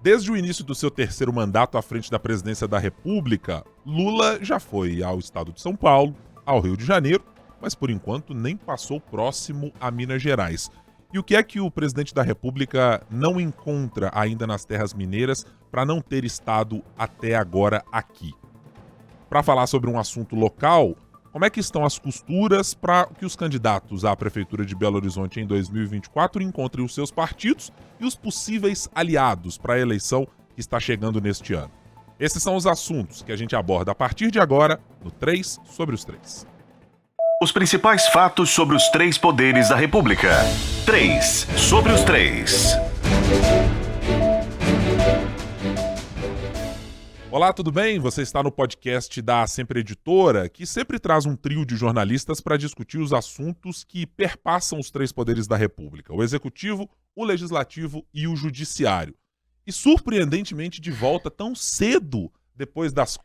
Desde o início do seu terceiro mandato à frente da presidência da República, Lula já foi ao estado de São Paulo, ao Rio de Janeiro, mas por enquanto nem passou próximo a Minas Gerais. E o que é que o presidente da República não encontra ainda nas terras mineiras para não ter estado até agora aqui? Para falar sobre um assunto local, como é que estão as costuras para que os candidatos à Prefeitura de Belo Horizonte em 2024 encontrem os seus partidos e os possíveis aliados para a eleição que está chegando neste ano? Esses são os assuntos que a gente aborda a partir de agora no 3 sobre os 3. Os principais fatos sobre os três poderes da República. 3 sobre os 3. Olá, tudo bem? Você está no podcast da Sempre Editora, que sempre traz um trio de jornalistas para discutir os assuntos que perpassam os três poderes da República: o Executivo, o Legislativo e o Judiciário. E surpreendentemente de volta tão cedo, depois das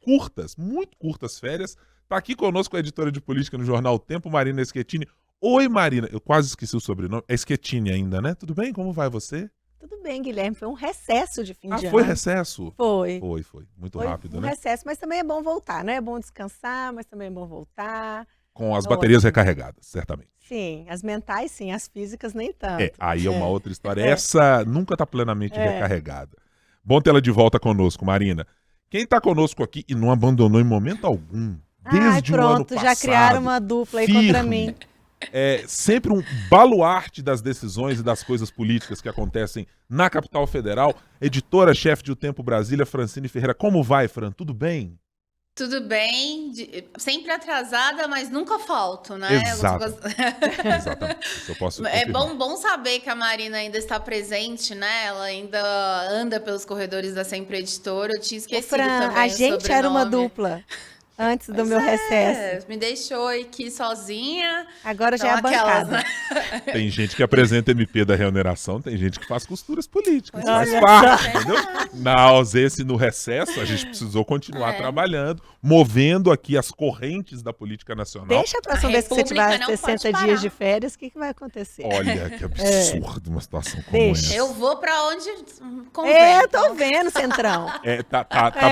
muito curtas férias, está aqui conosco a editora de política no jornal O Tempo, Marina Schettini. Oi, Marina. Eu quase esqueci o sobrenome. É Schettini ainda, né? Tudo bem? Como vai você? Tudo bem, Guilherme. Foi um recesso de fim de ano. Foi recesso? Foi. Foi. Muito rápido, um né? Recesso, mas também é bom voltar, né? É bom descansar, mas também é bom voltar. Com as baterias recarregadas, certamente. Sim, as mentais sim, as físicas nem tanto. Aí é uma outra história. Essa nunca está plenamente recarregada. Bom tê-la de volta conosco, Marina. Quem está conosco aqui e não abandonou em momento algum, desde o ano passado, já criaram uma dupla aí contra mim. É sempre um baluarte das decisões e das coisas políticas que acontecem na capital federal. Editora-chefe de O Tempo Brasília, Francine Ferreira. Como vai, Fran? Tudo bem? Tudo bem, sempre atrasada, mas nunca falto, né? Exatamente. Isso eu posso confirmar. Bom saber que a Marina ainda está presente, né? Ela ainda anda pelos corredores da Sempre Editora. Eu tinha esquecido também a gente era uma dupla antes do meu recesso. Me deixou aqui sozinha. Agora já é a bancada. Tem gente que apresenta MP da remuneração, tem gente que faz costuras políticas. Faz parte, entendeu? Na ausência e no recesso, a gente precisou continuar trabalhando, movendo aqui as correntes da política nacional. Deixa a próxima vez que você tiver 60 dias de férias, o que vai acontecer? Olha, que absurdo uma situação como essa. Eu vou pra onde convém. Eu tô vendo, Centrão. Tá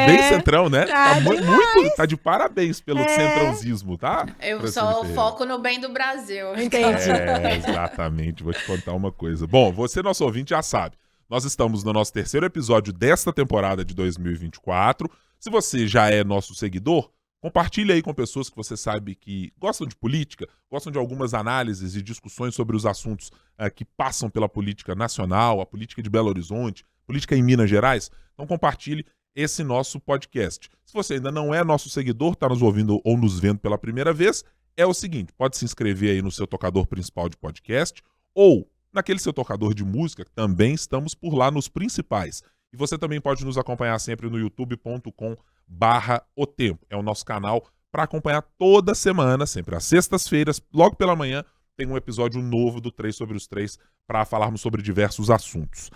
bem Centrão, né? Tá muito, tá de parabéns pelo centrãozismo, tá? Eu só foco no bem do Brasil. Entendi. Exatamente. Vou te contar uma coisa. Bom, você, nosso ouvinte, já sabe. Nós estamos no nosso terceiro episódio desta temporada de 2024. Se você já é nosso seguidor, compartilhe aí com pessoas que você sabe que gostam de política, gostam de algumas análises e discussões sobre os assuntos que passam pela política nacional, a política de Belo Horizonte, política em Minas Gerais. Então compartilhe esse nosso podcast. Se você ainda não é nosso seguidor, está nos ouvindo ou nos vendo pela primeira vez, é o seguinte: pode se inscrever aí no seu tocador principal de podcast ou naquele seu tocador de música, que também estamos por lá nos principais. E você também pode nos acompanhar sempre no youtube.com/otempo. É o nosso canal para acompanhar toda semana, sempre às sextas-feiras, logo pela manhã, tem um episódio novo do 3 sobre os 3 para falarmos sobre diversos assuntos.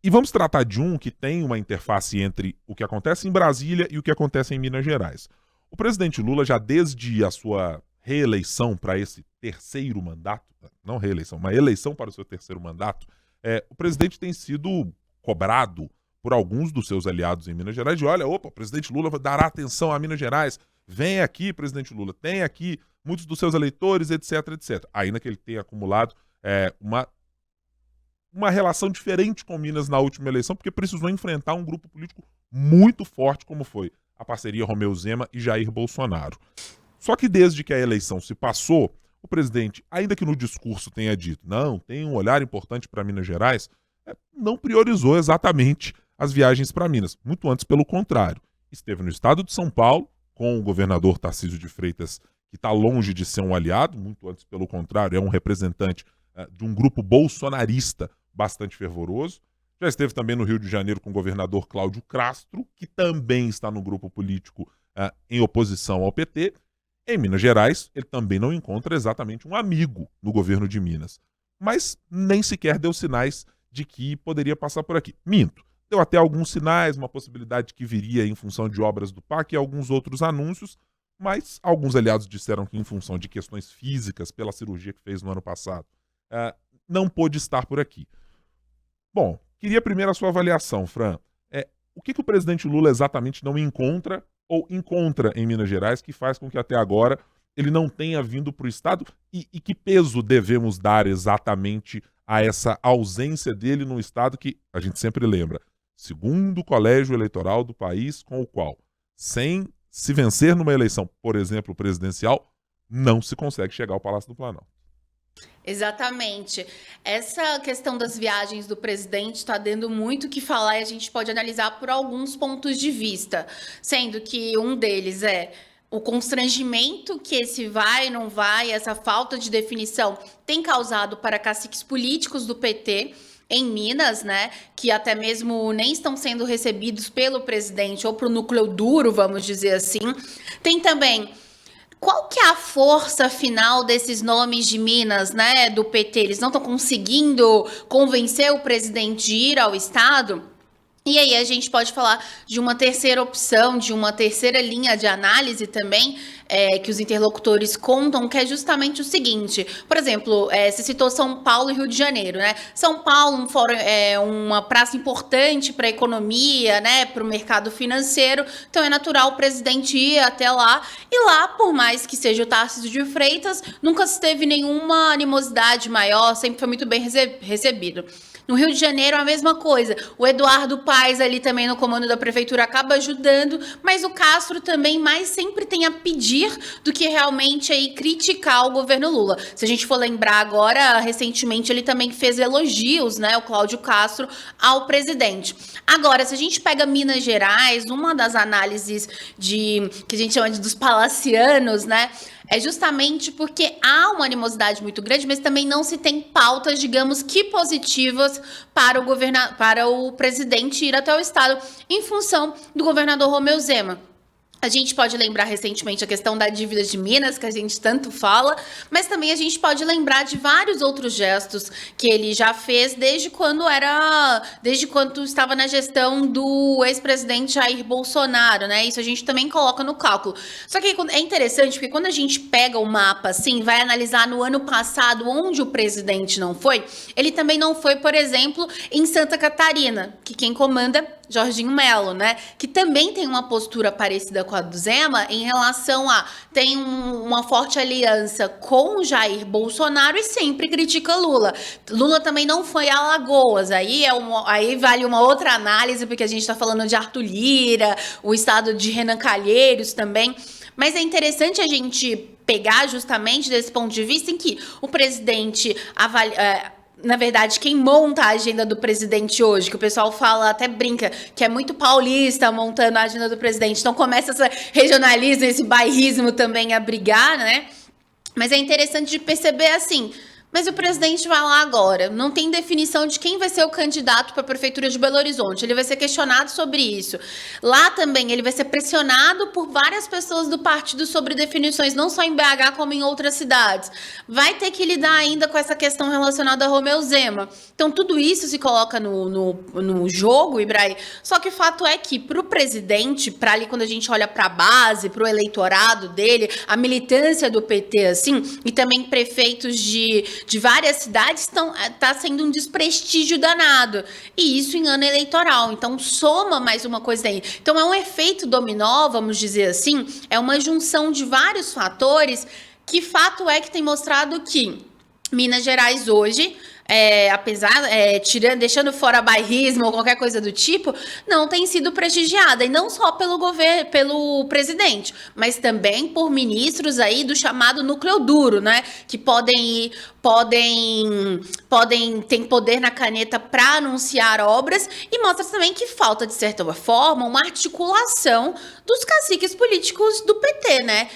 E vamos tratar de um que tem uma interface entre o que acontece em Brasília e o que acontece em Minas Gerais. O presidente Lula, já desde a sua reeleição para esse terceiro mandato, não reeleição, uma eleição para o seu terceiro mandato, o presidente tem sido cobrado por alguns dos seus aliados em Minas Gerais de: olha, o presidente Lula dará atenção a Minas Gerais, vem aqui, presidente Lula, tem aqui muitos dos seus eleitores, etc, etc. Ainda que ele tenha acumulado uma relação diferente com Minas na última eleição, porque precisou enfrentar um grupo político muito forte, como foi a parceria Romeu Zema e Jair Bolsonaro. Só que desde que a eleição se passou, o presidente, ainda que no discurso tenha dito, não, tem um olhar importante para Minas Gerais, não priorizou exatamente as viagens para Minas. Muito antes, pelo contrário. Esteve no estado de São Paulo, com o governador Tarcísio de Freitas, que está longe de ser um aliado, muito antes, pelo contrário, é um representante de um grupo bolsonarista bastante fervoroso. Já esteve também no Rio de Janeiro com o governador Cláudio Castro, que também está no grupo político em oposição ao PT. Em Minas Gerais, ele também não encontra exatamente um amigo no governo de Minas. Mas nem sequer deu sinais de que poderia passar por aqui. Minto. Deu até alguns sinais, uma possibilidade que viria em função de obras do PAC e alguns outros anúncios, mas alguns aliados disseram que em função de questões físicas, pela cirurgia que fez no ano passado, não pôde estar por aqui. Bom, queria primeiro a sua avaliação, Fran. O que o presidente Lula exatamente não encontra ou encontra em Minas Gerais que faz com que até agora ele não tenha vindo para o Estado? E que peso devemos dar exatamente a essa ausência dele no Estado que, a gente sempre lembra, segundo colégio eleitoral do país com o qual, sem se vencer numa eleição, por exemplo, presidencial, não se consegue chegar ao Palácio do Planalto. Exatamente. Essa questão das viagens do presidente está dando muito o que falar e a gente pode analisar por alguns pontos de vista, sendo que um deles é o constrangimento que esse vai, não vai, essa falta de definição tem causado para caciques políticos do PT em Minas, né, que até mesmo nem estão sendo recebidos pelo presidente ou para o núcleo duro, vamos dizer assim. Tem também qual que é a força final desses nomes de Minas, né, do PT? Eles não estão conseguindo convencer o presidente de ir ao Estado? E aí a gente pode falar de uma terceira opção, de uma terceira linha de análise também, que os interlocutores contam, que é justamente o seguinte. Por exemplo, se citou São Paulo e Rio de Janeiro, né? São Paulo, um fórum, uma praça importante para a economia, né? Para o mercado financeiro. Então é natural o presidente ir até lá. E lá, por mais que seja o Tarcísio de Freitas, nunca se teve nenhuma animosidade maior, sempre foi muito bem recebido. No Rio de Janeiro, a mesma coisa. O Eduardo Paes ali também no comando da prefeitura acaba ajudando, mas o Castro também mais sempre tem a pedir do que realmente aí criticar o governo Lula. Se a gente for lembrar agora, recentemente ele também fez elogios, né, o Cláudio Castro, ao presidente. Agora, se a gente pega Minas Gerais, uma das análises que a gente chama dos palacianos, né, é justamente porque há uma animosidade muito grande, mas também não se tem pautas, digamos que positivas para o presidente ir até o Estado em função do governador Romeu Zema. A gente pode lembrar recentemente a questão da dívida de Minas, que a gente tanto fala, mas também a gente pode lembrar de vários outros gestos que ele já fez desde quando estava na gestão do ex-presidente Jair Bolsonaro, né? Isso a gente também coloca no cálculo. Só que é interessante porque quando a gente pega o mapa assim, vai analisar no ano passado onde o presidente não foi, ele também não foi, por exemplo, em Santa Catarina, que quem comanda Jorginho Melo, né? Que também tem uma postura parecida com a do Zema em relação a tem uma forte aliança com Jair Bolsonaro e sempre critica Lula. Lula também não foi a Alagoas, aí vale uma outra análise, porque a gente está falando de Arthur Lira, o estado de Renan Calheiros também. Mas é interessante a gente pegar justamente desse ponto de vista em que o presidente na verdade, quem monta a agenda do presidente hoje, que o pessoal fala, até brinca, que é muito paulista montando a agenda do presidente. Então começa esse regionalismo, esse bairrismo também a brigar, né? Mas é interessante de perceber assim, mas o presidente vai lá agora, não tem definição de quem vai ser o candidato para a prefeitura de Belo Horizonte, ele vai ser questionado sobre isso. Lá também ele vai ser pressionado por várias pessoas do partido sobre definições, não só em BH como em outras cidades. Vai ter que lidar ainda com essa questão relacionada a Romeu Zema. Então tudo isso se coloca no jogo, Ibrahim, só que o fato é que para o presidente, para ali quando a gente olha para a base, para o eleitorado dele, a militância do PT, assim, e também prefeitos de várias cidades tá sendo um desprestígio danado. E isso em ano eleitoral. Então, soma mais uma coisa aí. Então, é um efeito dominó, vamos dizer assim, é uma junção de vários fatores que fato é que tem mostrado que Minas Gerais hoje, deixando fora bairrismo ou qualquer coisa do tipo, não tem sido prestigiada, e não só pelo presidente, mas também por ministros aí do chamado núcleo duro, né, que tem poder na caneta para anunciar obras, e mostra também que falta, de certa forma, uma articulação dos caciques políticos do PT, né,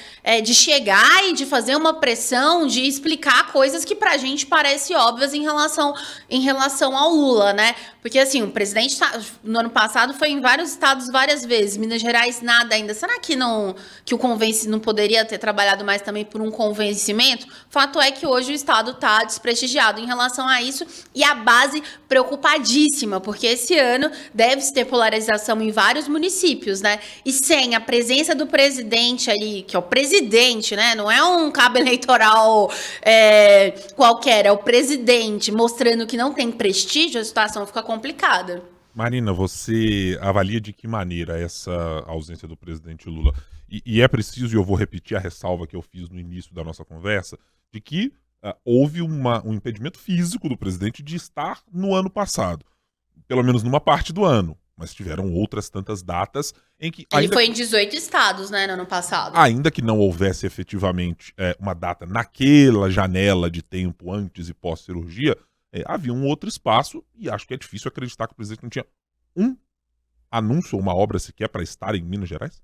de chegar e de fazer uma pressão, de explicar coisas que pra gente parecem óbvias em relação ao Lula, né? Porque, assim, o presidente no ano passado foi em vários estados várias vezes, Minas Gerais nada ainda. Será que não poderia ter trabalhado mais também por um convencimento? Fato é que hoje o estado está desprestigiado em relação a isso, e a base preocupadíssima, porque esse ano deve-se ter polarização em vários municípios, né? E sem a presença do presidente ali, que é o presidente, né? Não é um cabo eleitoral qualquer, é o presidente mostrando que não tem prestígio, a situação fica complicada. Marina, você avalia de que maneira essa ausência do presidente Lula? E é preciso, e eu vou repetir a ressalva que eu fiz no início da nossa conversa, de que houve um impedimento físico do presidente de estar no ano passado, pelo menos numa parte do ano. Mas tiveram outras tantas datas em que... Ele foi em 18 estados, né, no ano passado. Ainda que não houvesse efetivamente uma data naquela janela de tempo antes e pós-cirurgia, havia um outro espaço e acho que é difícil acreditar que o presidente não tinha um anúncio ou uma obra sequer para estar em Minas Gerais.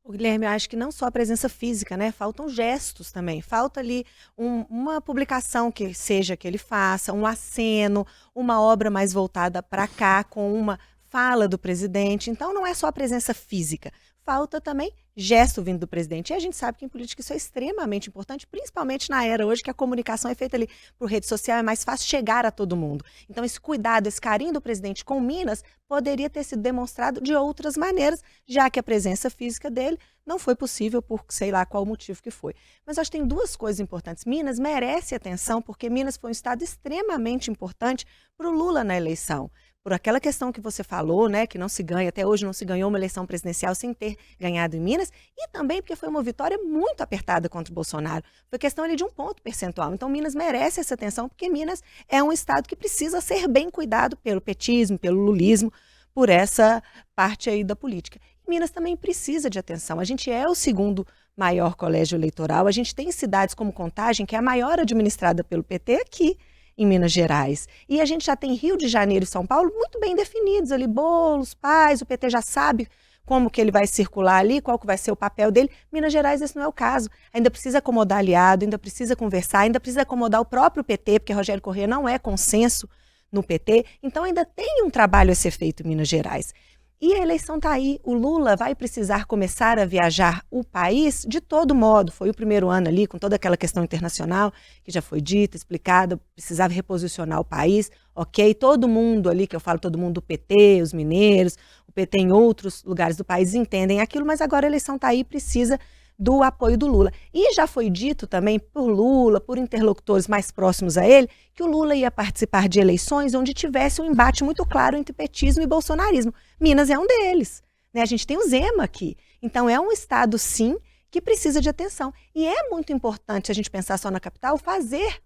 O Guilherme, eu acho que não só a presença física, né? Faltam gestos também. Falta ali uma publicação que seja que ele faça, um aceno, uma obra mais voltada para cá, com uma fala do presidente. Então, não é só a presença física. Falta também gesto vindo do presidente. E a gente sabe que em política isso é extremamente importante, principalmente na era hoje que a comunicação é feita ali por rede social, é mais fácil chegar a todo mundo. Então esse cuidado, esse carinho do presidente com Minas poderia ter sido demonstrado de outras maneiras, já que a presença física dele não foi possível por sei lá qual motivo que foi. Mas acho que tem duas coisas importantes. Minas merece atenção porque Minas foi um estado extremamente importante para o Lula na eleição. Por aquela questão que você falou, né, que não se ganha, até hoje não se ganhou uma eleição presidencial sem ter ganhado em Minas, e também porque foi uma vitória muito apertada contra o Bolsonaro. Foi questão ali de 1 ponto percentual. Então Minas merece essa atenção, porque Minas é um estado que precisa ser bem cuidado pelo petismo, pelo lulismo, por essa parte aí da política. E Minas também precisa de atenção. A gente é o segundo maior colégio eleitoral, a gente tem cidades como Contagem, que é a maior administrada pelo PT aqui, em Minas Gerais. E a gente já tem Rio de Janeiro e São Paulo muito bem definidos ali, Boulos, Paes, o PT já sabe como que ele vai circular ali, qual que vai ser o papel dele. Minas Gerais esse não é o caso. Ainda precisa acomodar aliado, ainda precisa conversar, ainda precisa acomodar o próprio PT, porque Rogério Corrêa não é consenso no PT. Então ainda tem um trabalho a ser feito em Minas Gerais. E a eleição está aí, o Lula vai precisar começar a viajar o país de todo modo. Foi o primeiro ano ali, com toda aquela questão internacional, que já foi dita, explicada, precisava reposicionar o país, ok? Todo mundo ali, que eu falo todo mundo do PT, os mineiros, o PT em outros lugares do país entendem aquilo, mas agora a eleição está aí, precisa do apoio do Lula. E já foi dito também por Lula, por interlocutores mais próximos a ele, que o Lula ia participar de eleições onde tivesse um embate muito claro entre petismo e bolsonarismo. Minas é um deles, né? A gente tem o Zema aqui. Então é um estado, sim, que precisa de atenção. E é muito importante, se a gente pensar só na capital, fazer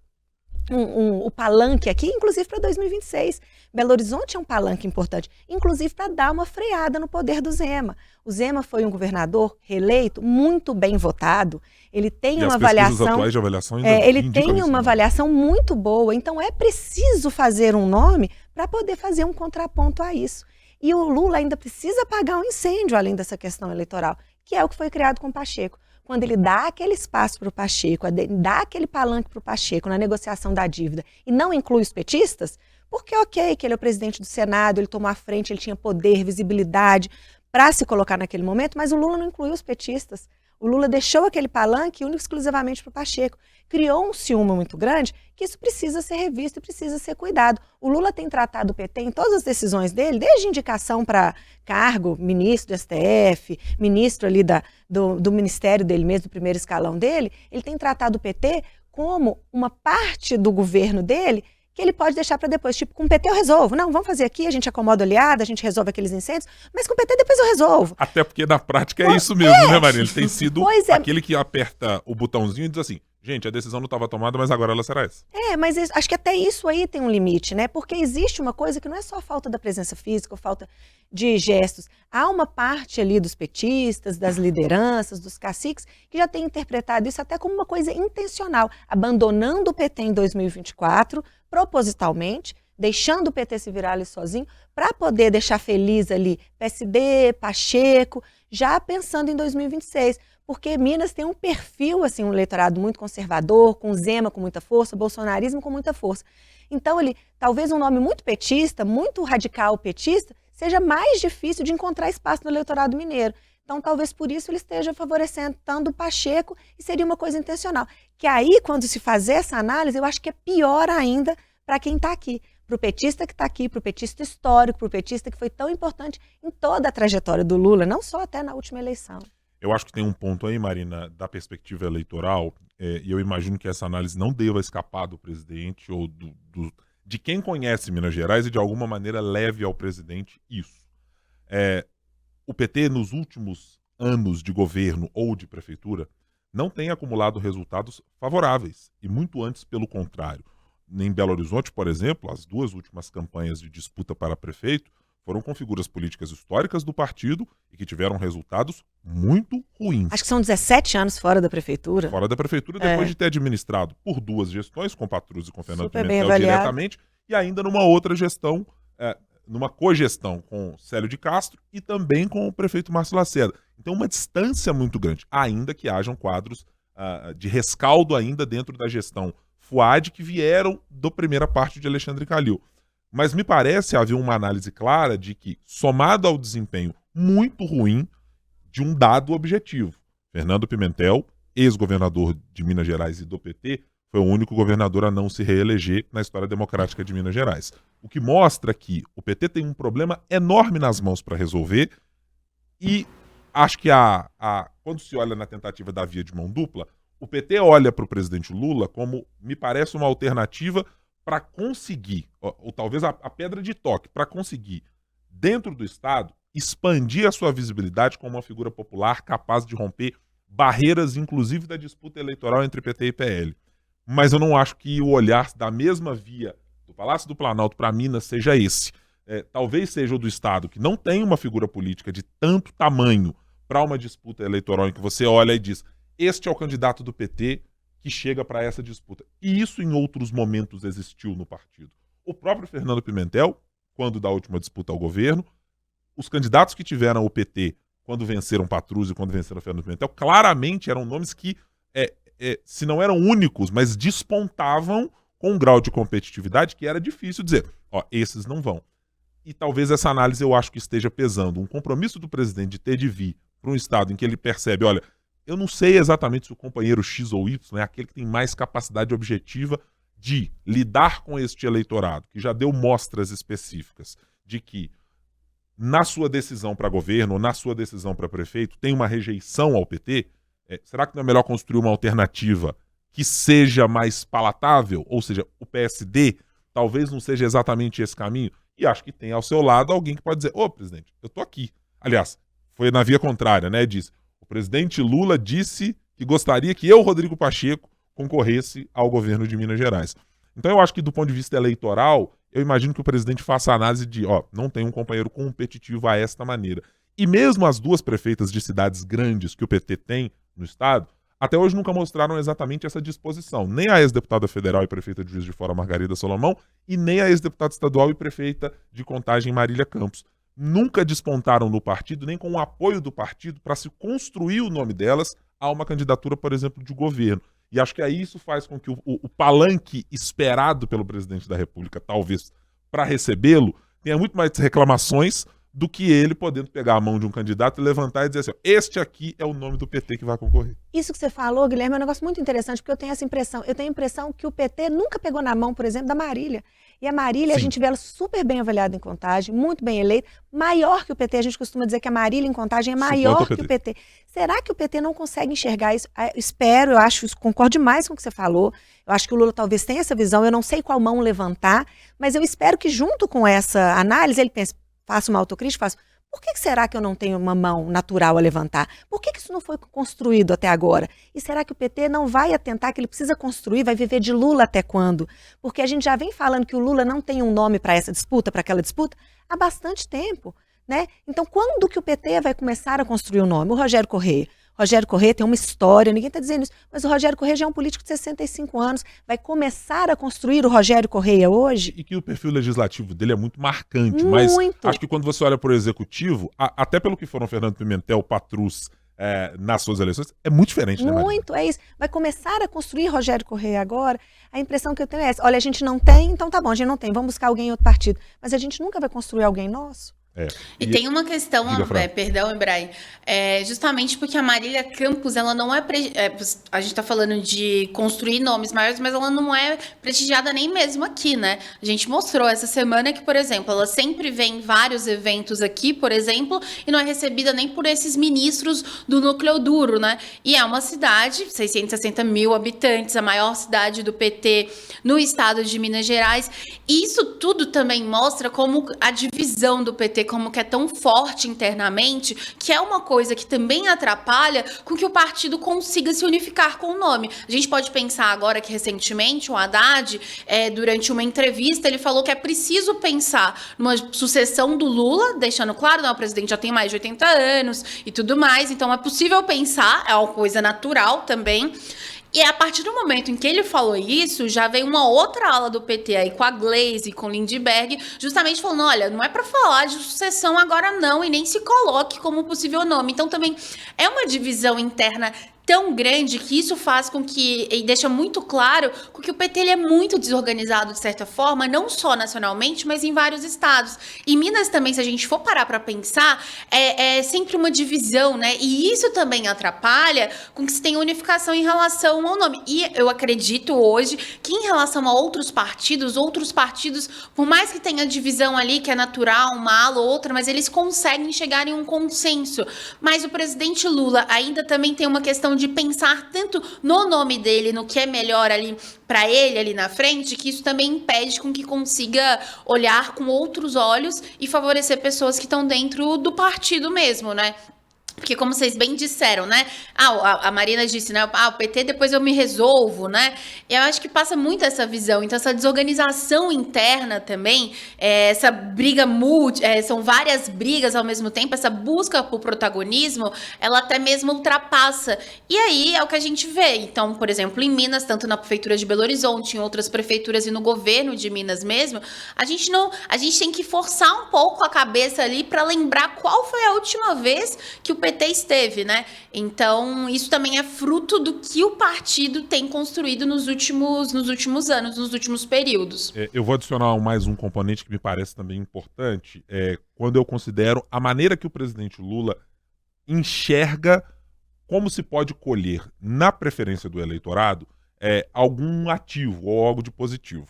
o palanque aqui, inclusive para 2026. Belo Horizonte é um palanque importante, inclusive para dar uma freada no poder do Zema. O Zema foi um governador reeleito, muito bem votado. Ele tem uma avaliação. Atuais de avaliação ele tem uma avaliação muito boa. Então é preciso fazer um nome para poder fazer um contraponto a isso. E o Lula ainda precisa apagar um incêndio além dessa questão eleitoral, que é o que foi criado com o Pacheco. Quando ele dá aquele espaço para o Pacheco, dá aquele palanque para o Pacheco na negociação da dívida e não inclui os petistas, porque ok, que ele é o presidente do Senado, ele tomou a frente, ele tinha poder, visibilidade para se colocar naquele momento, mas o Lula não incluiu os petistas. O Lula deixou aquele palanque único exclusivamente para o Pacheco. Criou um ciúme muito grande que isso precisa ser revisto e precisa ser cuidado. O Lula tem tratado o PT em todas as decisões dele, desde indicação para cargo, ministro do STF, ministro ali do ministério dele mesmo, do primeiro escalão dele, ele tem tratado o PT como uma parte do governo dele que ele pode deixar para depois, tipo, com o PT eu resolvo. Não, vamos fazer aqui, a gente acomoda o aliado, a gente resolve aqueles incêndios, mas com o PT depois eu resolvo. Até porque na prática é isso mesmo, né, Maria? Ele tem sido aquele que aperta o botãozinho e diz assim, gente, a decisão não estava tomada, mas agora ela será essa. Mas acho que até isso aí tem um limite, né? Porque existe uma coisa que não é só a falta da presença física, ou falta de gestos. Há uma parte ali dos petistas, das lideranças, dos caciques, que já tem interpretado isso até como uma coisa intencional, abandonando o PT em 2024, propositalmente, deixando o PT se virar ali sozinho, para poder deixar feliz ali PSD, Pacheco, já pensando em 2026. Porque Minas tem um perfil, assim, um eleitorado muito conservador, com Zema com muita força, bolsonarismo com muita força. Então, talvez um nome muito petista, muito radical petista, seja mais difícil de encontrar espaço no eleitorado mineiro. Então, talvez por isso ele esteja favorecendo tanto o Pacheco e seria uma coisa intencional. Que aí, quando se fazer essa análise, eu acho que é pior ainda para quem está aqui. Para o petista que está aqui, para o petista histórico, para o petista que foi tão importante em toda a trajetória do Lula, não só até na última eleição. Eu acho que tem um ponto aí, Marina, da perspectiva eleitoral, e eu imagino que essa análise não deva escapar do presidente ou de quem conhece Minas Gerais e de alguma maneira leve ao presidente isso. O PT, nos últimos anos de governo ou de prefeitura, não tem acumulado resultados favoráveis, e muito antes pelo contrário. Em Belo Horizonte, por exemplo, as 2 últimas campanhas de disputa para prefeito foram com figuras políticas históricas do partido e que tiveram resultados muito ruins. Acho que são 17 anos fora da prefeitura. Fora da prefeitura, depois de ter administrado por 2 gestões, com Patrus e com Fernando Super bem Pimentel avaliado. diretamente, e ainda numa outra gestão, numa cogestão com Célio de Castro e também com o prefeito Márcio Lacerda. Então, uma distância muito grande, ainda que hajam quadros de rescaldo ainda dentro da gestão Fuad que vieram da primeira parte de Alexandre Calil. Mas me parece haver uma análise clara de que, somado ao desempenho muito ruim de um dado objetivo, Fernando Pimentel, ex-governador de Minas Gerais e do PT, foi o único governador a não se reeleger na história democrática de Minas Gerais. O que mostra que o PT tem um problema enorme nas mãos para resolver e acho que quando se olha na tentativa da via de mão dupla, o PT olha para o presidente Lula como, me parece, uma alternativa para conseguir, ou talvez a pedra de toque, para conseguir, dentro do Estado, expandir a sua visibilidade como uma figura popular capaz de romper barreiras, inclusive da disputa eleitoral entre PT e PL. Mas eu não acho que o olhar da mesma via do Palácio do Planalto para Minas seja esse. Talvez seja o do Estado, que não tem uma figura política de tanto tamanho para uma disputa eleitoral em que você olha e diz: este é o candidato do PT que chega para essa disputa. E isso em outros momentos existiu no partido. O próprio Fernando Pimentel, quando da última disputa ao governo, os candidatos que tiveram o PT quando venceram Patrus e quando venceram Fernando Pimentel, claramente eram nomes que, se não eram únicos, mas despontavam com um grau de competitividade que era difícil dizer, esses não vão. E talvez essa análise eu acho que esteja pesando. Um compromisso do presidente de ter de vir para um estado em que ele percebe, olha, eu não sei exatamente se o companheiro X ou Y é aquele que tem mais capacidade objetiva de lidar com este eleitorado, que já deu mostras específicas de que na sua decisão para governo ou na sua decisão para prefeito tem uma rejeição ao PT. Será que não é melhor construir uma alternativa que seja mais palatável? Ou seja, o PSD talvez não seja exatamente esse caminho. E acho que tem ao seu lado alguém que pode dizer: ô, presidente, eu tô aqui. Aliás, foi na via contrária, né? Diz: o presidente Lula disse que gostaria que eu, Rodrigo Pacheco, concorresse ao governo de Minas Gerais. Então eu acho que do ponto de vista eleitoral, eu imagino que o presidente faça a análise de, não tem um companheiro competitivo a esta maneira. E mesmo as 2 prefeitas de cidades grandes que o PT tem no estado, até hoje nunca mostraram exatamente essa disposição. Nem a ex-deputada federal e prefeita de Juiz de Fora, Margarida Solomão, e nem a ex-deputada estadual e prefeita de Contagem, Marília Campos. Nunca despontaram no partido, nem com o apoio do partido, para se construir o nome delas a uma candidatura, por exemplo, de governo. E acho que aí isso faz com que o palanque esperado pelo presidente da República, talvez, para recebê-lo, tenha muito mais reclamações do que ele podendo pegar a mão de um candidato e levantar e dizer assim: este aqui é o nome do PT que vai concorrer. Isso que você falou, Guilherme, é um negócio muito interessante, porque eu tenho essa impressão. Eu tenho a impressão que o PT nunca pegou na mão, por exemplo, da Marília. E a Marília, a gente vê ela super bem avaliada em Contagem, muito bem eleita, maior que o PT. A gente costuma dizer que a Marília em Contagem é maior que o PT. Será que o PT não consegue enxergar isso? Espero, eu acho, concordo demais com o que você falou. Eu acho que o Lula talvez tenha essa visão, eu não sei qual mão levantar, mas eu espero que junto com essa análise ele pense: faço uma autocrítica, por que será que eu não tenho uma mão natural a levantar? Por que isso não foi construído até agora? E será que o PT não vai atentar que ele precisa construir, vai viver de Lula até quando? Porque a gente já vem falando que o Lula não tem um nome para essa disputa, para aquela disputa, há bastante tempo, né? Então, quando que o PT vai começar a construir o nome? O Rogério Correia. Rogério Correia tem uma história, ninguém está dizendo isso, mas o Rogério Correia já é um político de 65 anos. Vai começar a construir o Rogério Correia hoje? E que o perfil legislativo dele é muito marcante, mas acho que quando você olha para o executivo, até pelo que foram Fernando Pimentel, Patrus, nas suas eleições, é muito diferente, né, Maria? Muito, é isso. Vai começar a construir Rogério Correia agora. A impressão que eu tenho é essa: olha, a gente não tem, então tá bom, a gente não tem, vamos buscar alguém em outro partido. Mas a gente nunca vai construir alguém nosso. E tem uma questão, Diga, Fran. perdão, Ibrahim, justamente porque a Marília Campos, ela não a gente tá falando de construir nomes maiores, mas ela não é prestigiada nem mesmo aqui, né? A gente mostrou essa semana que, por exemplo, ela sempre vem em vários eventos aqui, por exemplo, e não é recebida nem por esses ministros do núcleo duro, né? E é uma cidade, 660 mil habitantes, a maior cidade do PT no estado de Minas Gerais. E isso tudo também mostra como a divisão do PT, como que é tão forte internamente, que é uma coisa que também atrapalha com que o partido consiga se unificar com o nome. A gente pode pensar agora que recentemente o Haddad, durante uma entrevista, ele falou que é preciso pensar numa sucessão do Lula, deixando claro, não, o presidente já tem mais de 80 anos e tudo mais, então é possível pensar, é uma coisa natural também. E a partir do momento em que ele falou isso, já veio uma outra ala do PT aí com a Gleisi, com o Lindbergh, justamente falando, olha, não é para falar de sucessão agora não, e nem se coloque como possível nome. Então também é uma divisão interna tão grande que isso faz com que, e deixa muito claro, que o PT ele é muito desorganizado de certa forma, não só nacionalmente, mas em vários estados. E Minas também, se a gente for parar para pensar, é sempre uma divisão, né? E isso também atrapalha com que se tenha unificação em relação ao nome. E eu acredito hoje que em relação a outros partidos, por mais que tenha divisão ali, que é natural, uma ala ou outra, mas eles conseguem chegar em um consenso. Mas o presidente Lula ainda também tem uma questão de pensar tanto no nome dele, no que é melhor ali para ele ali na frente, que isso também impede com que consiga olhar com outros olhos e favorecer pessoas que estão dentro do partido mesmo, né? Porque como vocês bem disseram, né? A Marina disse, né? O PT depois eu me resolvo, né? Eu acho que passa muito essa visão. Então, essa desorganização interna também, essa briga são várias brigas ao mesmo tempo, essa busca por protagonismo, ela até mesmo ultrapassa. E aí é o que a gente vê. Então, por exemplo, em Minas, tanto na prefeitura de Belo Horizonte, em outras prefeituras e no governo de Minas mesmo, a gente tem que forçar um pouco a cabeça ali para lembrar qual foi a última vez que o PT esteve, né? Então, isso também é fruto do que o partido tem construído nos últimos anos, nos últimos períodos. Eu vou adicionar mais um componente que me parece também importante, quando eu considero a maneira que o presidente Lula enxerga como se pode colher na preferência do eleitorado algum ativo ou algo de positivo.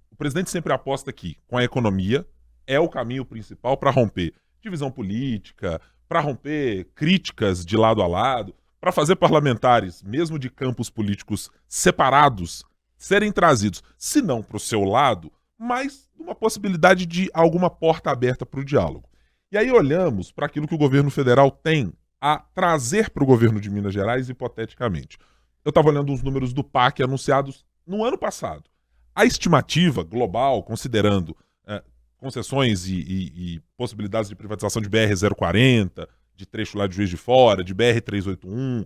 O presidente sempre aposta que, com a economia, é o caminho principal para romper divisão política, para romper críticas de lado a lado, para fazer parlamentares, mesmo de campos políticos separados, serem trazidos, se não para o seu lado, mas uma possibilidade de alguma porta aberta para o diálogo. E aí olhamos para aquilo que o governo federal tem a trazer para o governo de Minas Gerais, hipoteticamente. Eu estava olhando os números do PAC anunciados no ano passado. A estimativa global, considerando concessões e possibilidades de privatização de BR-040, de trecho lá de Juiz de Fora, de BR-381,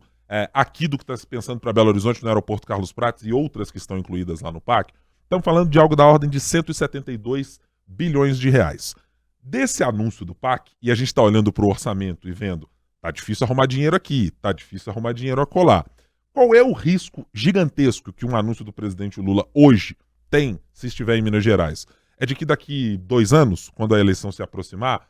aqui do que está se pensando para Belo Horizonte, no aeroporto Carlos Prates e outras que estão incluídas lá no PAC, estamos falando de algo da ordem de 172 bilhões de reais. Desse anúncio do PAC, e a gente está olhando para o orçamento e vendo, tá difícil arrumar dinheiro aqui, tá difícil arrumar dinheiro acolá. Qual é o risco gigantesco que um anúncio do presidente Lula hoje tem se estiver em Minas Gerais? É de que daqui 2 anos, quando a eleição se aproximar,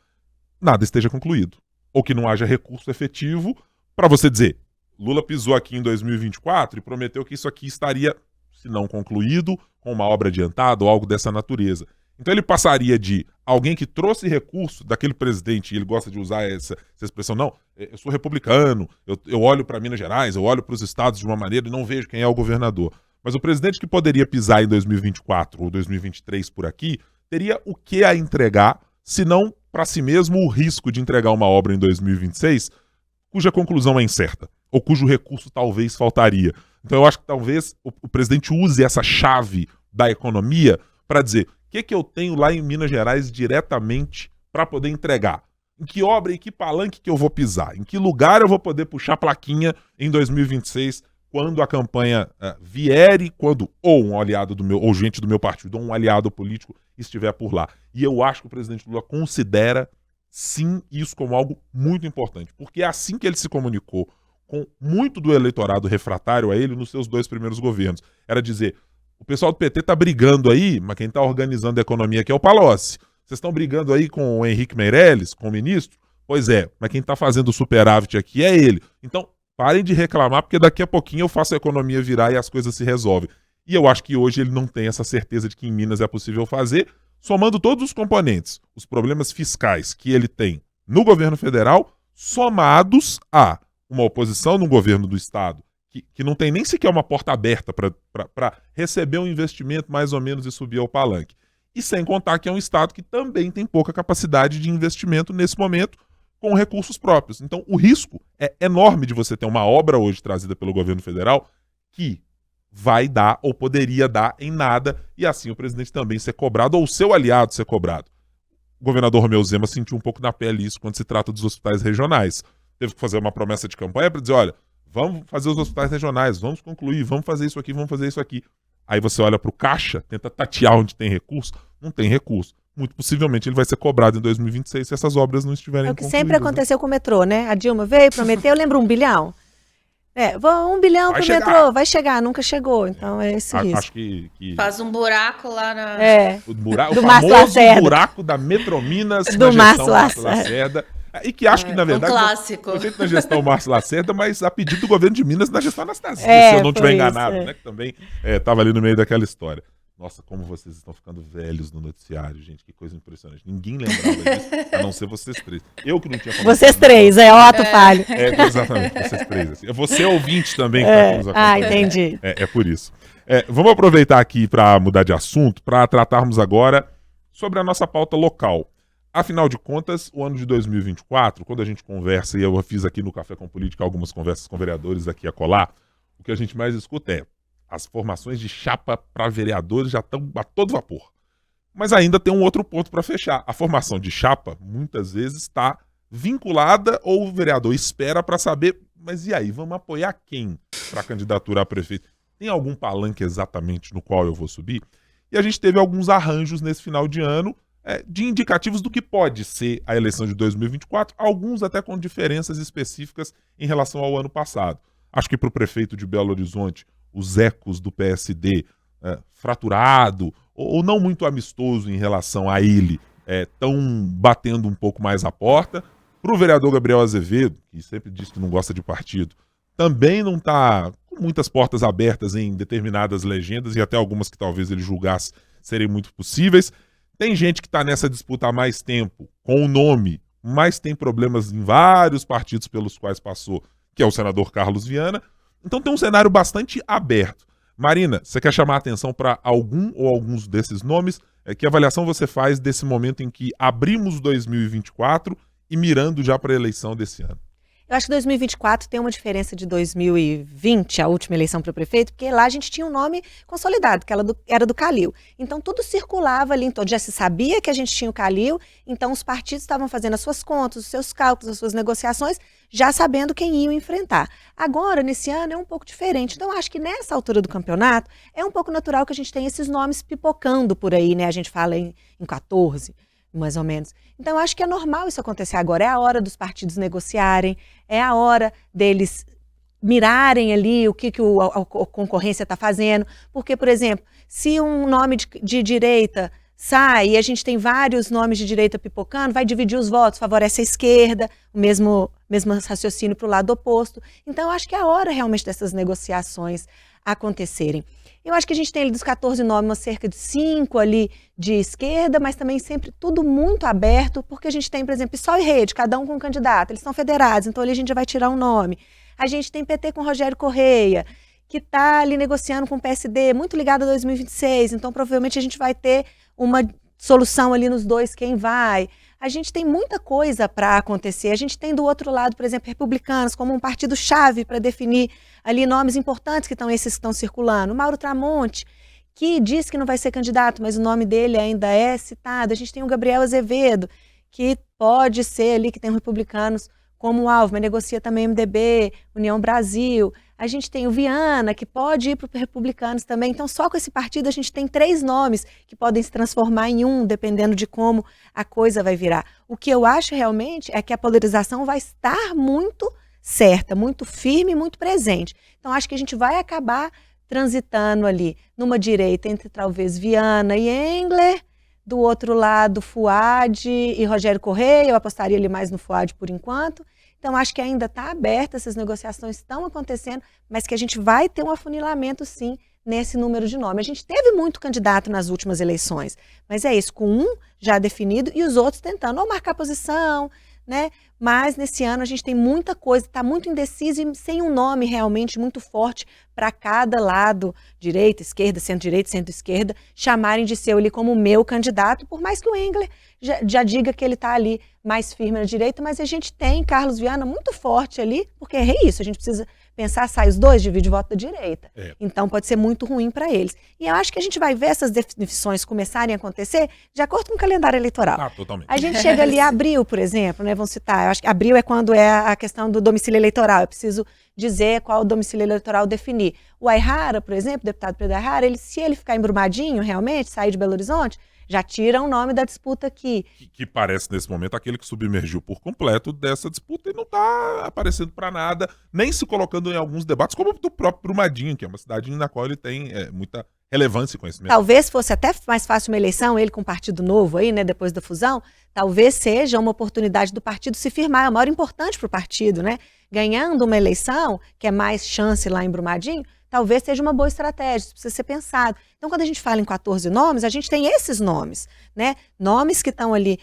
nada esteja concluído. Ou que não haja recurso efetivo para você dizer, Lula pisou aqui em 2024 e prometeu que isso aqui estaria, se não concluído, com uma obra adiantada ou algo dessa natureza. Então ele passaria de alguém que trouxe recurso daquele presidente, e ele gosta de usar essa expressão, não, eu sou republicano, eu olho para Minas Gerais, eu olho para os estados de uma maneira e não vejo quem é o governador. Mas o presidente que poderia pisar em 2024 ou 2023 por aqui, teria o que a entregar, se não para si mesmo o risco de entregar uma obra em 2026, cuja conclusão é incerta, ou cujo recurso talvez faltaria. Então eu acho que talvez o presidente use essa chave da economia para dizer o que eu tenho lá em Minas Gerais diretamente para poder entregar. Em que obra e que palanque que eu vou pisar? Em que lugar eu vou poder puxar plaquinha em 2026 quando a campanha vier e quando ou um aliado do meu, ou gente do meu partido, ou um aliado político estiver por lá. E eu acho que o presidente Lula considera, sim, isso como algo muito importante, porque é assim que ele se comunicou com muito do eleitorado refratário a ele nos seus 2 primeiros governos. Era dizer, o pessoal do PT tá brigando aí, mas quem tá organizando a economia aqui é o Palocci. Vocês estão brigando aí com o Henrique Meirelles, com o ministro? Pois é, mas quem está fazendo o superávit aqui é ele. Então, parem de reclamar, porque daqui a pouquinho eu faço a economia virar e as coisas se resolvem. E eu acho que hoje ele não tem essa certeza de que em Minas é possível fazer, somando todos os componentes, os problemas fiscais que ele tem no governo federal, somados a uma oposição no governo do estado, que não tem nem sequer uma porta aberta para receber um investimento mais ou menos e subir ao palanque. E sem contar que é um estado que também tem pouca capacidade de investimento nesse momento com recursos próprios. Então o risco é enorme de você ter uma obra hoje trazida pelo governo federal que vai dar ou poderia dar em nada e assim o presidente também ser cobrado ou o seu aliado ser cobrado. O governador Romeu Zema sentiu um pouco na pele isso quando se trata dos hospitais regionais. Teve que fazer uma promessa de campanha para dizer, olha, vamos fazer os hospitais regionais, vamos concluir, vamos fazer isso aqui, vamos fazer isso aqui. Aí você olha para o caixa, tenta tatear onde tem recurso, não tem recurso. Muito possivelmente ele vai ser cobrado em 2026 se essas obras não estiverem concluídas. É o que sempre aconteceu com o metrô, né? A Dilma veio, prometeu, lembra 1 bilhão? 1 bilhão pro metrô, vai chegar, nunca chegou, então é esse risco. Acho que... Faz um buraco lá na... O do famoso buraco da Metrominas do na gestão Márcio Lacerda. E que acho que, na verdade, clássico. Foi feito na gestão Márcio Lacerda, mas a pedido do governo de Minas na gestão Anastasia, se eu não estiver enganado, né? Que também estava ali no meio daquela história. Nossa, como vocês estão ficando velhos no noticiário, gente. Que coisa impressionante. Ninguém lembrava disso, a não ser vocês três. Eu que não tinha comentado. Vocês três, o ato falho. Exatamente, vocês três. Assim. Você ouvinte também que está nos acompanhando. Entendi. É por isso. Vamos aproveitar aqui para mudar de assunto, para tratarmos agora sobre a nossa pauta local. Afinal de contas, o ano de 2024, quando a gente conversa, e eu fiz aqui no Café com Política algumas conversas com vereadores aqui a colar, o que a gente mais escuta é as formações de chapa para vereadores já estão a todo vapor. Mas ainda tem um outro ponto para fechar. A formação de chapa, muitas vezes, está vinculada ou o vereador espera para saber, mas e aí, vamos apoiar quem para a candidatura a prefeito? Tem algum palanque exatamente no qual eu vou subir? E a gente teve alguns arranjos nesse final de ano de indicativos do que pode ser a eleição de 2024, alguns até com diferenças específicas em relação ao ano passado. Acho que para o prefeito de Belo Horizonte, os ecos do PSD fraturado ou não muito amistoso em relação a ele estão batendo um pouco mais a porta. Para o vereador Gabriel Azevedo, que sempre diz que não gosta de partido, também não está com muitas portas abertas em determinadas legendas e até algumas que talvez ele julgasse serem muito possíveis. Tem gente que está nessa disputa há mais tempo, com o nome, mas tem problemas em vários partidos pelos quais passou, que é o senador Carlos Viana. Então tem um cenário bastante aberto. Marina, você quer chamar a atenção para algum ou alguns desses nomes? Que avaliação você faz desse momento em que abrimos 2024 e mirando já para a eleição desse ano? Eu acho que 2024 tem uma diferença de 2020, a última eleição para o prefeito, porque lá a gente tinha um nome consolidado, que era do Calil. Então tudo circulava ali, então já se sabia que a gente tinha o Calil, então os partidos estavam fazendo as suas contas, os seus cálculos, as suas negociações, já sabendo quem iam enfrentar. Agora, nesse ano, é um pouco diferente. Então acho que nessa altura do campeonato, é um pouco natural que a gente tenha esses nomes pipocando por aí, né? A gente fala em 14, mais ou menos. Então, acho que é normal isso acontecer agora. É a hora dos partidos negociarem, é a hora deles mirarem ali o que a concorrência está fazendo. Porque, por exemplo, se um nome de direita sai e a gente tem vários nomes de direita pipocando, vai dividir os votos, favorece a esquerda, o mesmo raciocínio para o lado oposto. Então, acho que é a hora realmente dessas negociações acontecerem. Eu acho que a gente tem ali dos 14 nomes, cerca de 5 ali de esquerda, mas também sempre tudo muito aberto, porque a gente tem, por exemplo, PSOL e Rede, cada um com um candidato, eles são federados, então ali a gente já vai tirar um nome. A gente tem PT com Rogério Correia, que está ali negociando com o PSD, muito ligado a 2026, então provavelmente a gente vai ter uma solução ali nos dois, quem vai. A gente tem muita coisa para acontecer. A gente tem do outro lado, por exemplo, republicanos, como um partido-chave para definir ali nomes importantes que estão esses que estão circulando. O Mauro Tramonte, que diz que não vai ser candidato, mas o nome dele ainda é citado. A gente tem o Gabriel Azevedo, que pode ser ali, que tem republicanos como alvo, mas negocia também MDB, União Brasil. A gente tem o Viana, que pode ir para os republicanos também. Então, só com esse partido, a gente tem 3 nomes que podem se transformar em um, dependendo de como a coisa vai virar. O que eu acho realmente é que a polarização vai estar muito certa, muito firme, muito presente. Então, acho que a gente vai acabar transitando ali numa direita entre talvez Viana e Engler, Do outro lado, Fuad e Rogério Correia, eu apostaria ali mais no Fuad por enquanto. Então, acho que ainda está aberta, essas negociações estão acontecendo, mas que a gente vai ter um afunilamento, sim, nesse número de nomes. A gente teve muito candidato nas últimas eleições, mas é isso, com um já definido e os outros tentando ou marcar posição, né? Mas nesse ano a gente tem muita coisa, está muito indeciso e sem um nome realmente muito forte para cada lado, direita, esquerda, centro-esquerda, chamarem de seu ali como meu candidato, por mais que o Engler já diga que ele está ali mais firme na direita, mas a gente tem Carlos Viana muito forte ali, porque é isso, a gente precisa pensar, sai os dois, divide o voto da direita. Então pode ser muito ruim para eles. E eu acho que a gente vai ver essas definições começarem a acontecer de acordo com o calendário eleitoral. Totalmente. A gente chega ali a abril, por exemplo, né? Vamos citar, eu acho que abril é quando é a questão do domicílio eleitoral. Eu preciso dizer qual o domicílio eleitoral definir. O Aihara, por exemplo, o deputado Pedro Aihara, se ele ficar embrumadinho realmente, sair de Belo Horizonte, já tira o nome da disputa aqui. Que parece, nesse momento, aquele que submergiu por completo dessa disputa e não está aparecendo para nada, nem se colocando em alguns debates, como o do próprio Brumadinho, que é uma cidade na qual ele tem muita relevância e conhecimento. Talvez fosse até mais fácil uma eleição, ele com um partido novo aí, né, depois da fusão, talvez seja uma oportunidade do partido se firmar, é uma hora importante para o partido, né? Ganhando uma eleição, que é mais chance lá em Brumadinho, talvez seja uma boa estratégia, isso precisa ser pensado. Então, quando a gente fala em 14 nomes, a gente tem esses nomes, né? Nomes que estão ali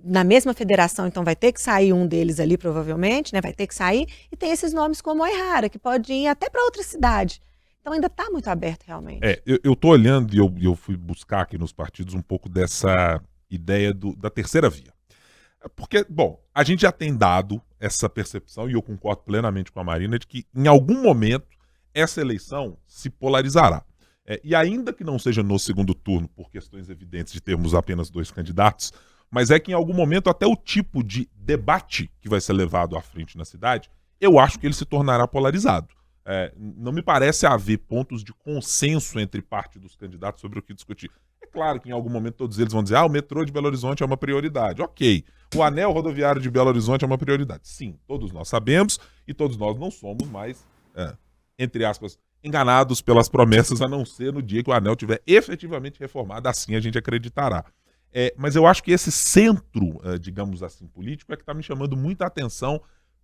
na mesma federação, então vai ter que sair um deles ali, provavelmente, né? Vai ter que sair, e tem esses nomes como o Aihara, que pode ir até para outra cidade. Então ainda está muito aberto, realmente. Eu tô olhando e eu fui buscar aqui nos partidos um pouco dessa ideia da terceira via. Porque, bom, a gente já tem dado essa percepção, e eu concordo plenamente com a Marina, de que em algum momento essa eleição se polarizará. E ainda que não seja no segundo turno, por questões evidentes de termos apenas 2 candidatos, mas é que em algum momento até o tipo de debate que vai ser levado à frente na cidade, eu acho que ele se tornará polarizado. Não me parece haver pontos de consenso entre parte dos candidatos sobre o que discutir. É claro que em algum momento todos eles vão dizer o metrô de Belo Horizonte é uma prioridade. Ok. O anel rodoviário de Belo Horizonte é uma prioridade. Sim, todos nós sabemos e todos nós não somos mais, entre aspas, enganados pelas promessas, a não ser no dia que o anel tiver efetivamente reformado, assim a gente acreditará. Mas eu acho que esse centro, digamos assim, político é que está me chamando muita atenção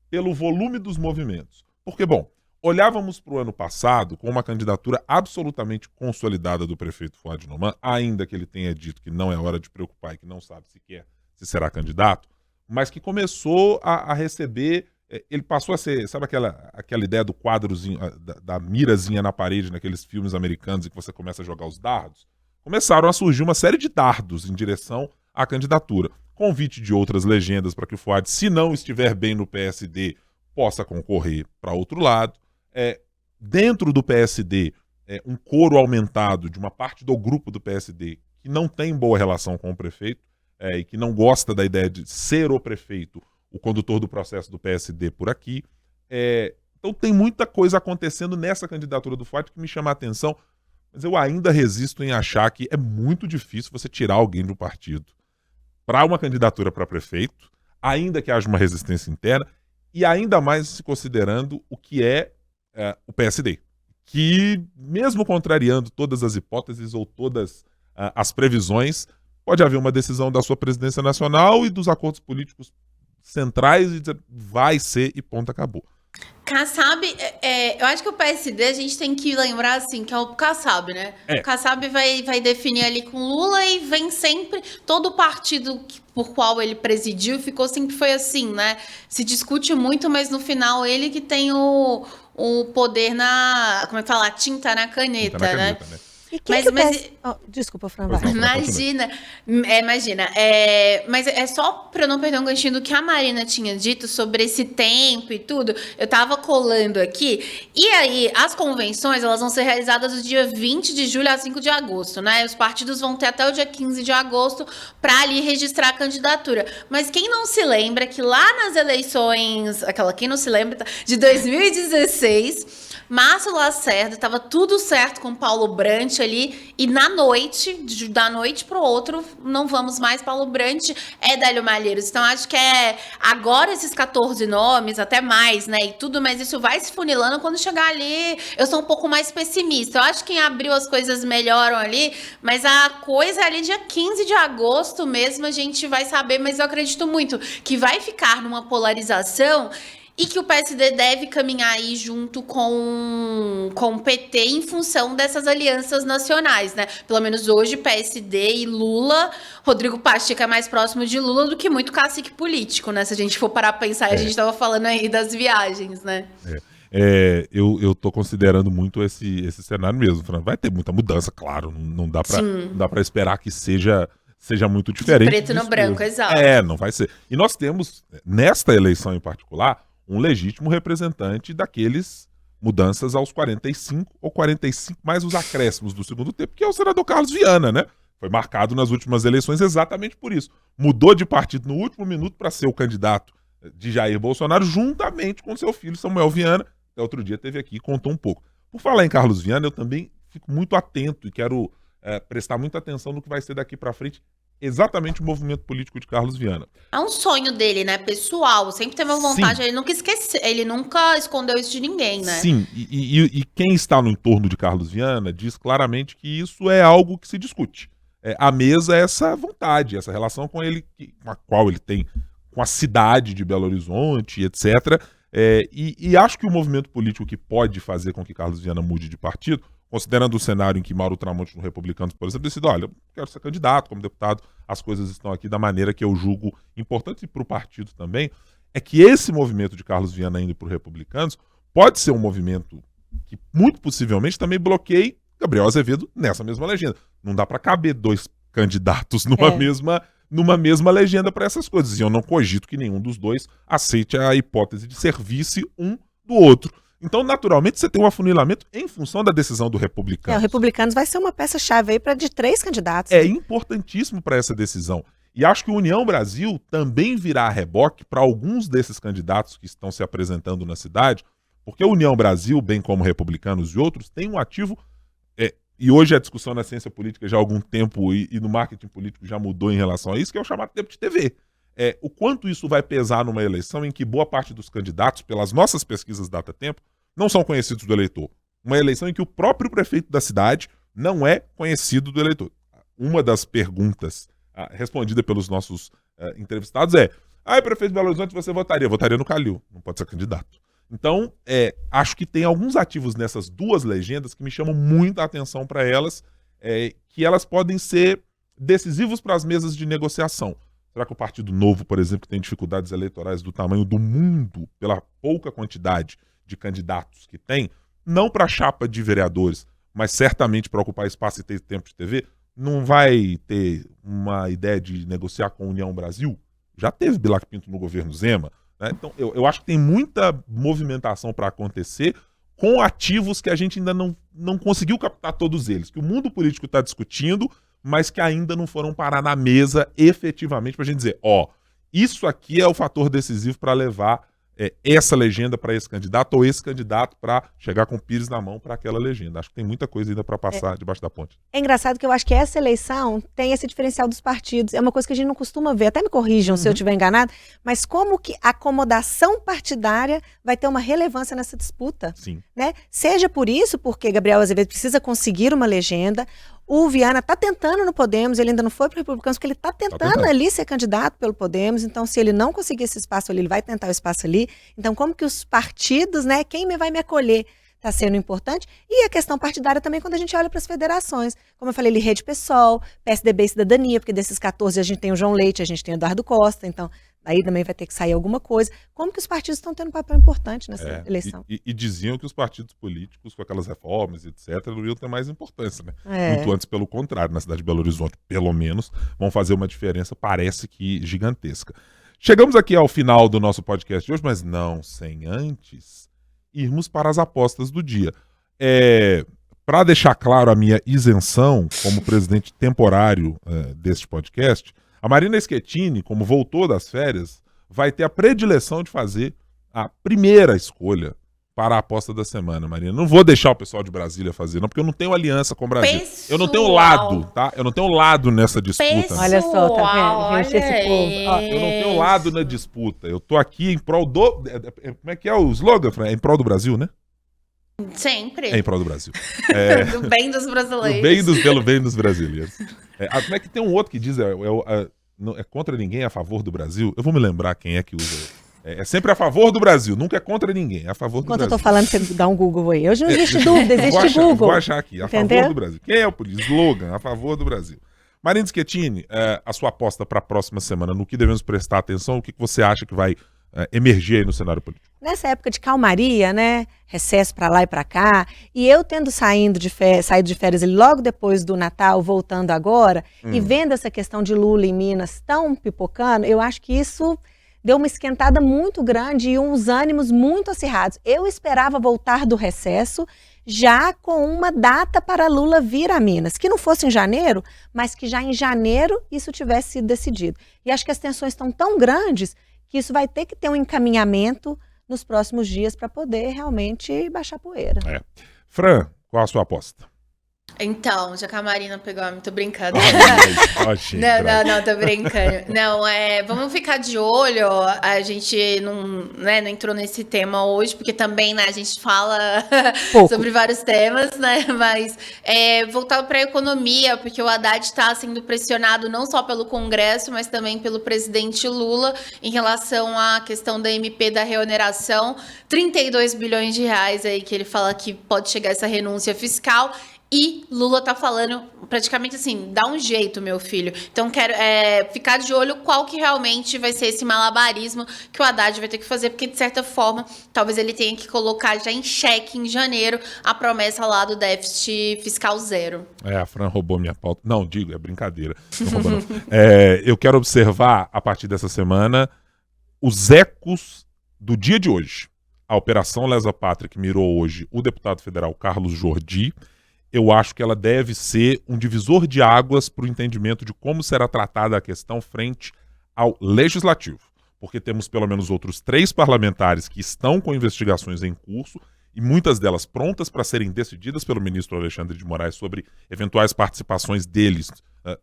pelo volume dos movimentos. Porque, bom, olhávamos para o ano passado com uma candidatura absolutamente consolidada do prefeito Fuad Noman, ainda que ele tenha dito que não é hora de preocupar e que não sabe sequer se será candidato, mas que começou a receber, ele passou a ser, sabe aquela ideia do quadrozinho, da mirazinha na parede naqueles filmes americanos em que você começa a jogar os dardos? Começaram a surgir uma série de dardos em direção à candidatura. Convite de outras legendas para que o Fuad, se não estiver bem no PSD, possa concorrer para outro lado. Dentro do PSD, um coro aumentado de uma parte do grupo do PSD que não tem boa relação com o prefeito e que não gosta da ideia de ser o prefeito, o condutor do processo do PSD por aqui. Então tem muita coisa acontecendo nessa candidatura do Fuad que me chama a atenção, mas eu ainda resisto em achar que é muito difícil você tirar alguém do partido para uma candidatura para prefeito, ainda que haja uma resistência interna, e ainda mais se considerando o que é o PSD, que mesmo contrariando todas as hipóteses ou todas as previsões, pode haver uma decisão da sua presidência nacional e dos acordos políticos centrais e dizer, vai ser e ponto, acabou. Kassab, eu acho que o PSD a gente tem que lembrar assim, que é o Kassab, né? O Kassab vai definir ali com Lula e vem sempre, todo o partido por qual ele presidiu sempre foi assim, né? Se discute muito, mas no final ele que tem o poder como é que fala? Tinta na caneta, né? E quem desculpa, Fran, vai. Imagina. Mas é só para eu não perder um ganchinho do que a Marina tinha dito sobre esse tempo e tudo. Eu tava colando aqui. E aí, as convenções, elas vão ser realizadas do dia 20 de julho a 5 de agosto, né? Os partidos vão ter até o dia 15 de agosto para ali registrar a candidatura. Mas quem não se lembra que lá nas eleições, quem não se lembra, de 2016... Márcio Lacerda, estava tudo certo com Paulo Brandt ali, e na noite, da noite pro outro, não vamos mais, Paulo Brandt é Délio Malheiros. Então acho que agora esses 14 nomes, até mais, né, e tudo, mas isso vai se funilando quando chegar ali. Eu sou um pouco mais pessimista. Eu acho que em abril as coisas melhoram ali, mas a coisa ali dia 15 de agosto mesmo a gente vai saber, mas eu acredito muito que vai ficar numa polarização e que o PSD deve caminhar aí junto com o PT em função dessas alianças nacionais, né? Pelo menos hoje, PSD e Lula, Rodrigo Pacheco é mais próximo de Lula do que muito cacique político, né? Se a gente for parar pra pensar, a gente estava falando aí das viagens, né? Eu tô considerando muito esse cenário mesmo. Vai ter muita mudança, claro. Não dá pra esperar que seja muito diferente. De preto no branco, exato. Não vai ser. E nós temos, nesta eleição em particular, um legítimo representante daqueles mudanças aos 45 ou 45, mais os acréscimos do segundo tempo, que é o senador Carlos Viana, né? Foi marcado nas últimas eleições exatamente por isso. Mudou de partido no último minuto para ser o candidato de Jair Bolsonaro, juntamente com seu filho Samuel Viana. Até outro dia teve aqui e contou um pouco. Por falar em Carlos Viana, eu também fico muito atento e quero prestar muita atenção no que vai ser daqui para frente exatamente o movimento político de Carlos Viana. É um sonho dele, né, pessoal. Sempre teve uma vontade, ele nunca escondeu isso de ninguém, né? Sim, e quem está no entorno de Carlos Viana diz claramente que isso é algo que se discute. A mesa é essa vontade, essa relação com ele, com a qual ele tem com a cidade de Belo Horizonte, etc. E acho que o movimento político que pode fazer com que Carlos Viana mude de partido, considerando o cenário em que Mauro Tramonte no Republicanos, por exemplo, decide, olha, eu quero ser candidato como deputado, as coisas estão aqui da maneira que eu julgo importante para o partido também, é que esse movimento de Carlos Viana indo para o Republicanos pode ser um movimento que muito possivelmente também bloqueie Gabriel Azevedo nessa mesma legenda. Não dá para caber dois candidatos numa mesma legenda para essas coisas. E eu não cogito que nenhum dos dois aceite a hipótese de ser-vice um do outro. Então, naturalmente, você tem um afunilamento em função da decisão do Republicanos. O Republicanos vai ser uma peça-chave aí de 3 candidatos. É importantíssimo para essa decisão. E acho que o União Brasil também virá a reboque para alguns desses candidatos que estão se apresentando na cidade, porque a União Brasil, bem como Republicanos e outros, tem um ativo, e hoje a discussão na ciência política já há algum tempo e no marketing político já mudou em relação a isso, que é o chamado tempo de TV. O quanto isso vai pesar numa eleição em que boa parte dos candidatos, pelas nossas pesquisas data-tempo, não são conhecidos do eleitor. Uma eleição em que o próprio prefeito da cidade não é conhecido do eleitor. Uma das perguntas respondida pelos nossos entrevistados prefeito de Belo Horizonte, você votaria? Votaria no Calil, não pode ser candidato. Então, acho que tem alguns ativos nessas duas legendas que me chamam muita atenção para elas, que elas podem ser decisivos para as mesas de negociação. Será que o Partido Novo, por exemplo, que tem dificuldades eleitorais do tamanho do mundo, pela pouca quantidade de candidatos que tem, não para a chapa de vereadores, mas certamente para ocupar espaço e ter tempo de TV, não vai ter uma ideia de negociar com a União Brasil? Já teve Bilac Pinto no governo Zema, né? Então, eu acho que tem muita movimentação para acontecer com ativos que a gente ainda não conseguiu captar todos eles, que o mundo político está discutindo, mas que ainda não foram parar na mesa efetivamente para a gente dizer, isso aqui é o fator decisivo para levar essa legenda para esse candidato ou esse candidato para chegar com o Pires na mão para aquela legenda. Acho que tem muita coisa ainda para passar debaixo da ponte. É engraçado que eu acho que essa eleição tem esse diferencial dos partidos. É uma coisa que a gente não costuma ver. Até me corrijam se eu estiver enganado, mas como que a acomodação partidária vai ter uma relevância nessa disputa? Sim. Né? Seja por isso, porque Gabriel Azevedo precisa conseguir uma legenda. O Viana está tentando no Podemos, ele ainda não foi para o Republicanos, porque ele está tentando ali ser candidato pelo Podemos, então se ele não conseguir esse espaço ali, ele vai tentar o espaço ali. Então como que os partidos, né, quem vai me acolher, está sendo importante. E a questão partidária também, quando a gente olha para as federações. Como eu falei, ele Rede PSOL, PSDB e Cidadania, porque desses 14 a gente tem o João Leite, a gente tem o Eduardo Costa, então aí também vai ter que sair alguma coisa. Como que os partidos estão tendo um papel importante nessa eleição? E diziam que os partidos políticos, com aquelas reformas, etc., não iam ter mais importância, né? É. Muito antes, pelo contrário, na cidade de Belo Horizonte, pelo menos, vão fazer uma diferença, parece que gigantesca. Chegamos aqui ao final do nosso podcast de hoje, mas não sem antes irmos para as apostas do dia. Para deixar claro a minha isenção como presidente temporário deste podcast, a Marina Schettini, como voltou das férias, vai ter a predileção de fazer a primeira escolha para a aposta da semana, Marina. Não vou deixar o pessoal de Brasília fazer, não, porque eu não tenho aliança com o Brasil. Eu não tenho lado, tá? Eu não tenho lado nessa disputa. Olha só, tá vendo? Gente, esse povo. Ó, eu não tenho lado na disputa. Eu tô aqui em prol do... Como é que é o slogan, Fran? É em prol do Brasil, né? Sempre. É em prol do Brasil. Do bem dos brasileiros. Pelo bem dos brasileiros. Como é que tem um outro que diz é contra ninguém, é a favor do Brasil? Eu vou me lembrar quem é que usa. É sempre a favor do Brasil, nunca é contra ninguém, é a favor do Enquanto Brasil. eu tô falando, você dá um Google aí. Hoje não existe dúvida, existe Google. Vou achar aqui, a Entendeu? favor do Brasil. Quem é o slogan? A favor do Brasil. Marina Schettini, a sua aposta para a próxima semana, no que devemos prestar atenção, o que você acha que vai emergir aí no cenário político? Nessa época de calmaria, né? Recesso para lá e para cá, e eu tendo saído de férias logo depois do Natal, voltando agora, e vendo essa questão de Lula em Minas tão pipocando, eu acho que isso deu uma esquentada muito grande e uns ânimos muito acirrados. Eu esperava voltar do recesso já com uma data para Lula vir a Minas, que não fosse em janeiro, mas que já em janeiro isso tivesse sido decidido. E acho que as tensões estão tão grandes que isso vai ter que ter um encaminhamento nos próximos dias para poder realmente baixar poeira. Fran, qual a sua aposta? Então, já que a Marina pegou, tô brincando. Não, tô brincando. Não, vamos ficar de olho. A gente não entrou nesse tema hoje, porque também, né, a gente fala sobre vários temas, né? Mas voltado para a economia, porque o Haddad está sendo pressionado não só pelo Congresso, mas também pelo presidente Lula em relação à questão da MP da reoneração. 32 bilhões de reais aí que ele fala que pode chegar essa renúncia fiscal. E Lula tá falando praticamente assim, dá um jeito, meu filho. Então quero ficar de olho qual que realmente vai ser esse malabarismo que o Haddad vai ter que fazer, porque de certa forma, talvez ele tenha que colocar já em xeque em janeiro a promessa lá do déficit fiscal zero. A Fran roubou minha pauta. Não, é brincadeira. Não roubou, não. Eu quero observar, a partir dessa semana, os ecos do dia de hoje. A Operação Lesa Pátria, que mirou hoje o deputado federal Carlos Jordi. Eu acho que ela deve ser um divisor de águas para o entendimento de como será tratada a questão frente ao Legislativo. Porque temos pelo menos outros 3 parlamentares que estão com investigações em curso e muitas delas prontas para serem decididas pelo ministro Alexandre de Moraes sobre eventuais participações deles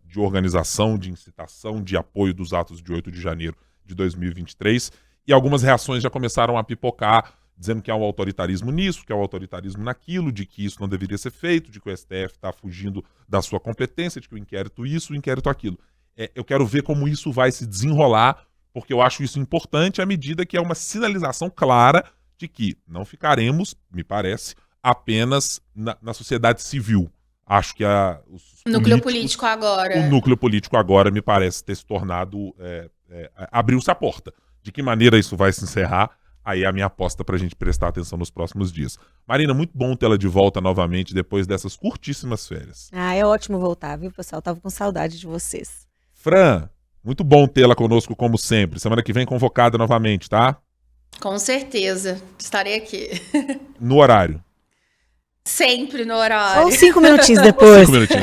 de organização, de incitação, de apoio dos atos de 8 de janeiro de 2023. E algumas reações já começaram a pipocar, dizendo que há um autoritarismo nisso, que há um autoritarismo naquilo, de que isso não deveria ser feito, de que o STF está fugindo da sua competência, de que o inquérito isso, o inquérito aquilo. Eu quero ver como isso vai se desenrolar, porque eu acho isso importante à medida que é uma sinalização clara de que não ficaremos, me parece, apenas na sociedade civil. Acho que o núcleo político agora me parece ter se tornado, abriu-se a porta. De que maneira isso vai se encerrar? Aí é a minha aposta pra gente prestar atenção nos próximos dias. Marina, muito bom tê-la de volta novamente depois dessas curtíssimas férias. É ótimo voltar, viu, pessoal? Tava com saudade de vocês. Fran, muito bom tê-la conosco como sempre. Semana que vem convocada novamente, tá? Com certeza. Estarei aqui. No horário. Sempre no horário. Ou 5 minutinhos depois. 5 minutinhos.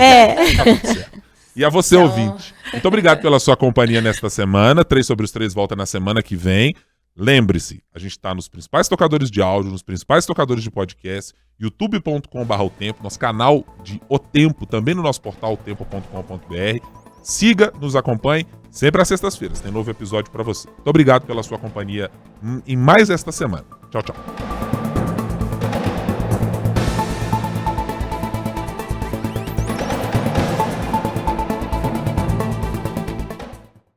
Tá tudo certo. E a você, ouvinte. Muito obrigado pela sua companhia nesta semana. 3 sobre os 3 volta na semana que vem. Lembre-se, a gente está nos principais tocadores de áudio, nos principais tocadores de podcast, youtube.com/otempo, nosso canal de O Tempo, também no nosso portal otempo.com.br. Siga, nos acompanhe, sempre às sextas-feiras, tem novo episódio para você. Muito obrigado pela sua companhia em mais esta semana. Tchau, tchau.